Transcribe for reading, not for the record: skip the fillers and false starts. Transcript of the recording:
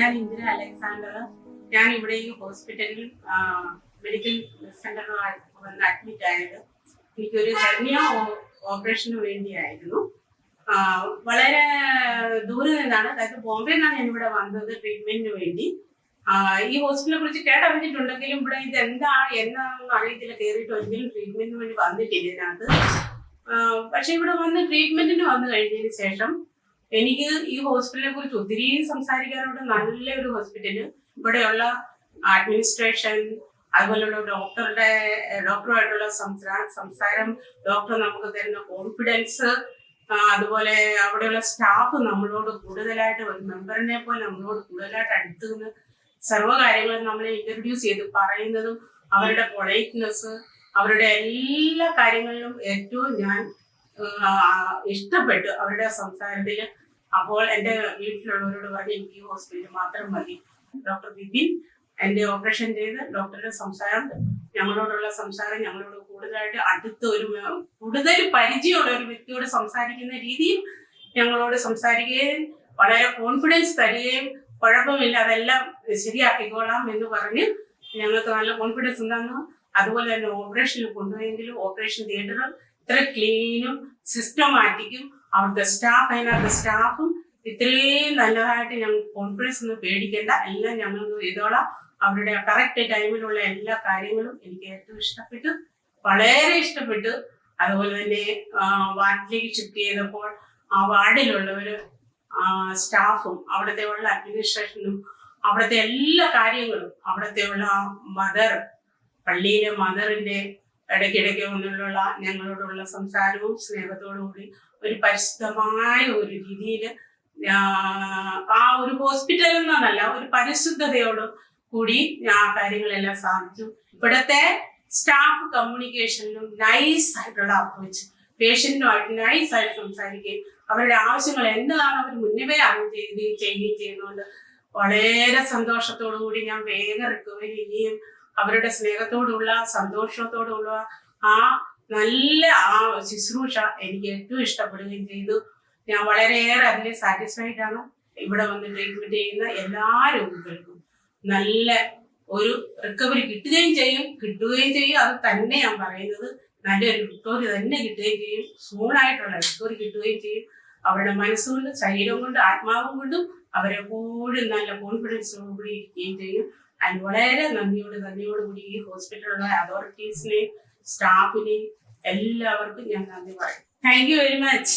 ഞാൻ ഇന്ദിര അലക്സാണ്ടർ. ഞാൻ ഇവിടെ ഈ ഹോസ്പിറ്റലിൽ മെഡിക്കൽ സെന്ററിൽ വന്ന് അഡ്മിറ്റ് ആയത് എനിക്കൊരു ഹെർണിയ ഓപ്പറേഷന് വേണ്ടിയായിരുന്നു. വളരെ ദൂരെ നിന്നാണ്, അതായത് ബോംബെ നിന്നാണ് ഞാൻ ഇവിടെ വന്നത് ട്രീറ്റ്മെന്റിന് വേണ്ടി. ഈ ഹോസ്പിറ്റലിനെ കുറിച്ച് കേട്ടറിഞ്ഞിട്ടുണ്ടെങ്കിലും ഇവിടെ ഇത് എന്താണെന്ന് അറിയത്തില്ല. കയറിയിട്ട് ഒരിക്കലും ട്രീറ്റ്മെന്റിന് വേണ്ടി വന്നിട്ടില്ല ഇതിനകത്ത്. പക്ഷെ ഇവിടെ വന്ന് ട്രീറ്റ്മെന്റിന് വന്നു കഴിഞ്ഞതിന് ശേഷം എനിക്ക് ഈ ഹോസ്പിറ്റലിനെ കുറിച്ച് ഒത്തിരി സംസാരിക്കാനുള്ള നല്ലൊരു ഹോസ്പിറ്റല്. ഇവിടെയുള്ള അഡ്മിനിസ്ട്രേഷൻ, അതുപോലെയുള്ള ഡോക്ടറുമായിട്ടുള്ള സംസാരം, ഡോക്ടർ നമുക്ക് തരുന്ന കോൺഫിഡൻസ്, അതുപോലെ അവിടെയുള്ള സ്റ്റാഫ് നമ്മളോട് കൂടുതലായിട്ട് ഒരു മെമ്പറിനെ പോലെ നമ്മളോട് കൂടുതലായിട്ട് അടുത്ത് നിന്ന് സർവ്വകാര്യങ്ങളും നമ്മളെ ഇൻട്രൊഡ്യൂസ് ചെയ്ത് പറയുന്നതും, അവരുടെ പൊളൈറ്റ്നെസ്, അവരുടെ എല്ലാ കാര്യങ്ങളിലും ഏറ്റവും ഞാൻ ഇഷ്ടപ്പെട്ടു അവരുടെ സംസാരത്തിൽ. അപ്പോൾ എൻ്റെ വീട്ടിലുള്ളവരോട് പറഞ്ഞ് എനിക്ക് ഈ ഹോസ്പിറ്റൽ മാത്രം മതി. ഡോക്ടർ ബിപിൻ എൻ്റെ ഓപ്പറേഷൻ ചെയ്ത് ഡോക്ടറുടെ സംസാരം, ഞങ്ങളോടുള്ള സംസാരം, ഞങ്ങളോട് കൂടുതലായിട്ട് അടുത്ത് കൂടുതൽ പരിചയമുള്ള ഒരു വ്യക്തിയോട് സംസാരിക്കുന്ന രീതിയിൽ ഞങ്ങളോട് സംസാരിക്കുകയും വളരെ കോൺഫിഡൻസ് തരികയും കുഴപ്പമില്ല അതെല്ലാം ശരിയാക്കിക്കോളാം എന്ന് പറഞ്ഞ് ഞങ്ങൾക്ക് നല്ല കോൺഫിഡൻസ് ഉണ്ടാകുന്നു. അതുപോലെ തന്നെ ഓപ്പറേഷനിൽ കൊണ്ടുപോയെങ്കിലും ഓപ്പറേഷൻ തിയേറ്റർ ഇത്ര ക്ലീനും സിസ്റ്റമാറ്റിക്കും അവിടുത്തെ സ്റ്റാഫും ഇത്രയും നല്ലതായിട്ട് ഞങ്ങൾക്ക് കോൺഫിഡൻസ് ഒന്നും പേടിക്കേണ്ട, എല്ലാം ഞങ്ങൾ ചെയ്തോളാം. അവരുടെ കറക്റ്റ് ടൈമിലുള്ള എല്ലാ കാര്യങ്ങളും എനിക്ക് ഏറ്റവും ഇഷ്ടപ്പെട്ടു, വളരെ ഇഷ്ടപ്പെട്ടു. അതുപോലെ തന്നെ വാർഡിലേക്ക് ഷിഫ്റ്റ് ചെയ്തപ്പോൾ ആ വാർഡിലുള്ളവർ, സ്റ്റാഫും, അവിടുത്തെ ഉള്ള അഡ്മിനിസ്ട്രേഷനും, അവിടുത്തെ എല്ലാ കാര്യങ്ങളും, അവിടുത്തെ ഉള്ള മദർ, പള്ളിയിലെ മദറിന്റെ ഇടയ്ക്കിടയ്ക്ക് ഒന്നുള്ള ഞങ്ങളോടുള്ള സംസാരവും സ്നേഹത്തോടു കൂടി ഒരു പരിശുദ്ധമായ ഒരു രീതിയിൽ ആ ഒരു ഹോസ്പിറ്റൽ എന്നല്ല, ഒരു പരിശുദ്ധതയോട് കൂടി ആ കാര്യങ്ങളെല്ലാം സാധിച്ചു. ഇവിടുത്തെ സ്റ്റാഫ് കമ്മ്യൂണിക്കേഷനിലും നൈസ് ആയിട്ടുള്ള അപ്രോച്ച്, പേഷ്യന്റുമായിട്ട് നൈസ് ആയിട്ട് സംസാരിക്കുകയും അവരുടെ ആവശ്യങ്ങൾ എന്താണ് അവർ മുന്നേ ചെയ്യുകയും ചെയ്യുന്നതുകൊണ്ട് വളരെ സന്തോഷത്തോടു കൂടി ഞാൻ വേഗം റിക്കവറി ചെയ്യുകയും അവരുടെ സ്നേഹത്തോടുള്ള സന്തോഷത്തോടുള്ള ആ നല്ല ആ ശുശ്രൂഷ എനിക്ക് ഏറ്റവും ഇഷ്ടപ്പെടുകയും ചെയ്തു. ഞാൻ വളരെയേറെ അതിൽ സാറ്റിസ്ഫൈഡ് ആണ്. ഇവിടെ വന്ന് ട്രീറ്റ്മെന്റ് ചെയ്യുന്ന എല്ലാ രോഗികൾക്കും നല്ല ഒരു റിക്കവറി കിട്ടുകയും ചെയ്യും. അത് തന്നെ ഞാൻ പറയുന്നത്, നല്ലൊരു റിക്കവറി തന്നെ കിട്ടുകയും ചെയ്യും. സൂണായിട്ടുള്ള റിക്കവറി കിട്ടുകയും ചെയ്യും. അവരുടെ മനസ്സുകൊണ്ട്, ശരീരം കൊണ്ട്, ആത്മാവും കൊണ്ടും അവരെപ്പോഴും നല്ല കോൺഫിഡൻസോടു കൂടി ഇരിക്കുകയും ചെയ്യും. അതിന് വളരെ നന്ദിയോടുകൂടി ഈ ഹോസ്പിറ്റലിലുള്ള അതോറിറ്റീസിനെയും സ്റ്റാഫിനെയും എല്ലാവർക്കും ഞാൻ നന്ദി പറയും. Thank you very much.